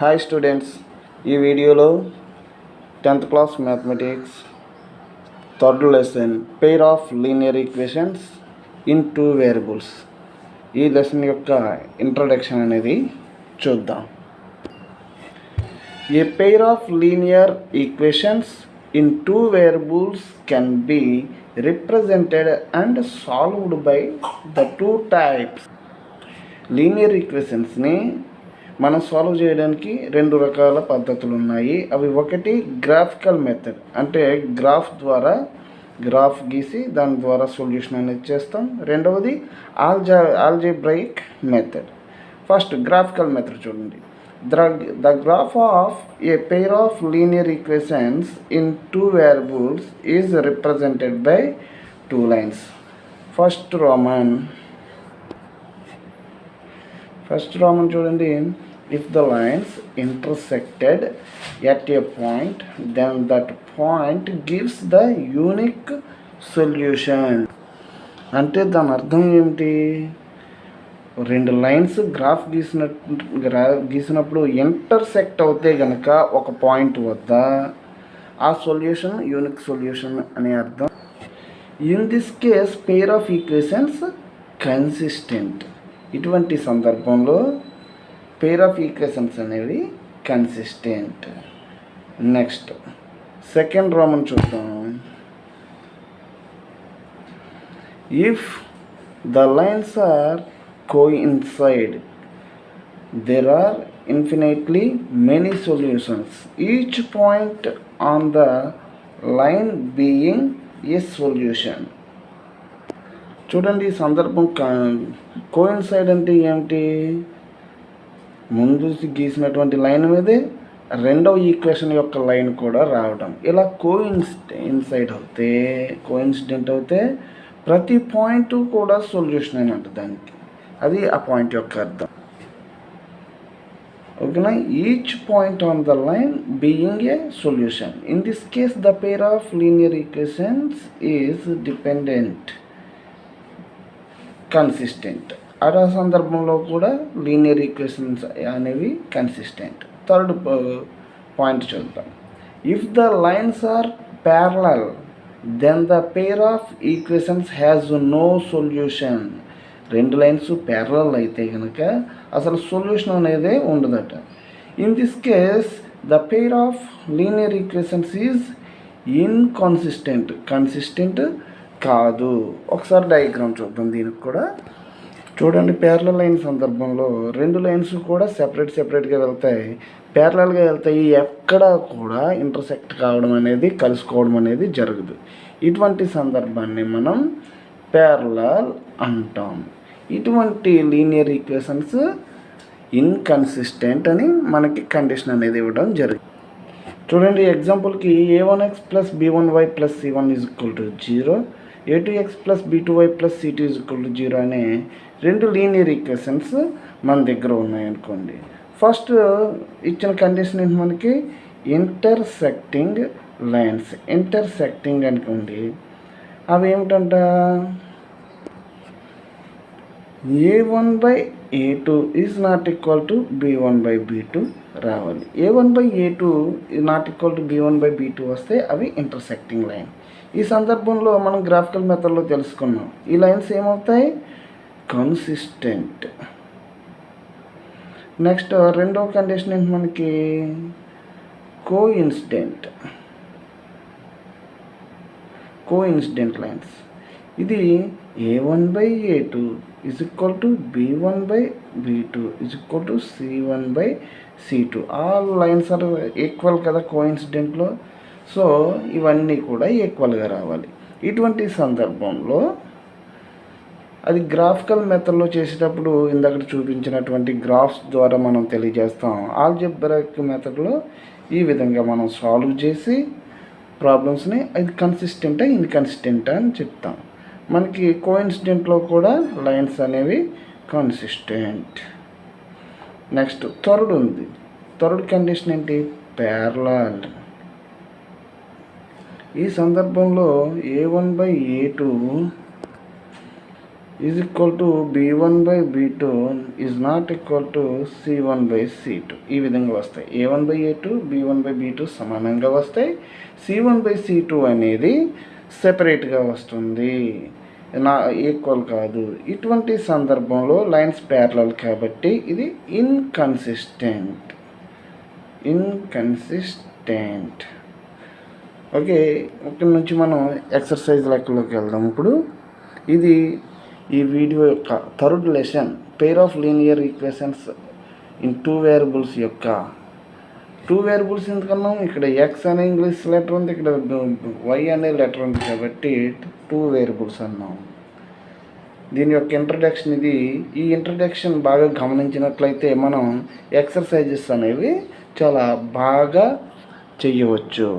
Hi students, ఈ వీడియోలో 10th class mathematics third lesson pair of linear equations in two variables ఈ lesson యొక్క introduction అనేది చూద్దాం. A pair of linear equations in two variables can be represented and solved by the two types. Linear ఈక్వేషన్స్ని మనం solve చేయడానికి రెండు రకాల పద్ధతులు ఉన్నాయి. అవి ఒకటి గ్రాఫికల్ మెథడ్, అంటే గ్రాఫ్ గీసి దాని ద్వారా సొల్యూషన్ అనేది చేస్తాం. రెండవది algebraic method. First graphical method చూడండి. The graph of a pair of linear equations in two variables is represented by two lines. First roman చూడండి. If the lines intersected at a point, then that point gives the unique solution. అంటే దాని అర్థం ఏమిటి? రెండు lines గీసినప్పుడు intersect అవుతే గనక ఒక పాయింట్ వద్ద ఆ సొల్యూషన్ యూనిక్ సొల్యూషన్ అనే అర్థం. In this case pair of equations consistent. ఇటువంటి సందర్భంలో పెయిర్ ఆఫ్ ఈక్వేషన్స్ అనేవి కన్సిస్టెంట్. నెక్స్ట్ సెకండ్ రోమన్ చూద్దాం. If the lines are coincide, there are infinitely many solutions, each point on the line being a solution. చూడండి, ఈ సందర్భం కోఇన్సైడ్ అంటే ఏమిటి? ముందు గీసినటువంటి లైన్ మీదే రెండవ ఈక్వేషన్ యొక్క లైన్ కూడా రావడం. ఇలా కోఇన్సిడెంట్ అవుతే ప్రతి పాయింట్ కూడా సొల్యూషన్ అని ఉంటుంది దానికి. అది ఆ పాయింట్ యొక్క అర్థం. ఓకేనా? Each point on the line being a solution. In this case the pair of linear equations is dependent, consistent. ఆ సందర్భంలో కూడా లీనియర్ ఈక్వేషన్స్ అనేవి కన్సిస్టెంట్. థర్డ్ పాయింట్ చూద్దాం. If the lines are parallel, then the pair of equations has no solution. రెండు lines parallel అయితే కనుక అసలు solution అనేది ఉండదట. In this case the pair of linear equations is inconsistent, consistent కాదు. ఒకసారి డయాగ్రామ్ చూద్దాం. దీనికి కూడా చూడండి. ప్యారలల్ లైన్ సందర్భంలో రెండు లైన్స్ కూడా సెపరేట్గా వెళ్తాయి, ప్యారలల్గా వెళ్తాయి. ఎక్కడ కూడా ఇంటర్సెక్ట్ కావడం అనేది, కలుసుకోవడం అనేది జరగదు. ఇటువంటి సందర్భాన్ని మనం ప్యారలల్ అంటాం. ఇటువంటి లీనియర్ ఈక్వేషన్స్ ఇన్కన్సిస్టెంట్ అని మనకి కండిషన్ అనేది ఇవ్వడం జరిగింది. చూడండి, ఎగ్జాంపుల్కి a1x + b1y + c1 = 0, a2x + b2y + c2 = 0 అనే రెండు లీనియర్ ఈక్వేషన్స్ మన దగ్గర ఉన్నాయనుకోండి. ఫస్ట్ ఇచ్చిన కండిషన్ ఏంటి మనకి? Intersecting lines. ఇంటర్సెక్టింగ్ అనుకోండి, అవి ఏమిటంట? a1/a2 is not equal to b1/b2 రావాలి. a1/a2 is not equal to b1/b2 వస్తే అవి ఇంటర్సెక్టింగ్ లైన్. ఈ సందర్భంలో మనం గ్రాఫికల్ మెథడ్లో తెలుసుకున్నాం. ఈ లైన్స్ ఏమవుతాయి? కన్సిస్టెంట్. నెక్స్ట్ రెండవ కండిషన్ ఏంటి మనకి? Coincident lines. ఇది a1/a2 is equal to b1/b2 is equal to c1/c2. All lines are equal కదా కోఇన్సిడెంట్లో. సో ఇవన్నీ కూడా ఈక్వల్గా రావాలి. ఇటువంటి సందర్భంలో అది గ్రాఫికల్ మెథడ్లో చేసేటప్పుడు ఇందాక చూపించినటువంటి గ్రాఫ్స్ ద్వారా మనం తెలియజేస్తాం. ఆల్జీబ్రాయిక్ మెథడ్లో ఈ విధంగా మనం సాల్వ్ చేసి ప్రాబ్లమ్స్ని అది కన్సిస్టెంటా ఇన్కన్సిస్టెంటా అని చెప్తాం. మనకి కోఇన్సిడెంట్లో కూడా లైన్స్ అనేవి కన్సిస్టెంట్. నెక్స్ట్ థర్డ్ ఉంది. థర్డ్ కండిషన్ ఏంటి? ప్యారలల్. ఈ సందర్భంలో a1/a2 is equal to B1/B2 is not equal to C1/C2. ఈ విధంగా వస్తాయి. A1/A2 B1/B2 సమానంగా వస్తాయి. C1/C2 అనేది సెపరేట్గా వస్తుంది, నా ఈక్వల్ కాదు. ఇటువంటి సందర్భంలో లైన్స్ ప్యారలల్ కాబట్టి ఇది ఇన్కన్సిస్టెంట్. ఓకే, ఇక్కడ నుంచి మనం ఎక్సర్సైజ్ లెక్కలోకి వెళ్దాం. ఇప్పుడు ఇది ఈ వీడియో యొక్క third lesson, pair of linear equations in 2 variables యొక్క 2 వేరియబుల్స్ ఎందుకన్నాం, ఇక్కడ ఎక్స్ అనే ఇంగ్లీష్ లెటర్ ఉంది, ఇక్కడ వై అనే లెటర్ ఉంది కాబట్టి 2 వేరియబుల్స్ అన్నాం. దీని యొక్క ఇంట్రడక్షన్ ఇది. ఈ ఇంట్రడక్షన్ బాగా గమనించినట్లయితే మనం ఎక్సర్సైజెస్ అనేవి చాలా బాగా చేయవచ్చు.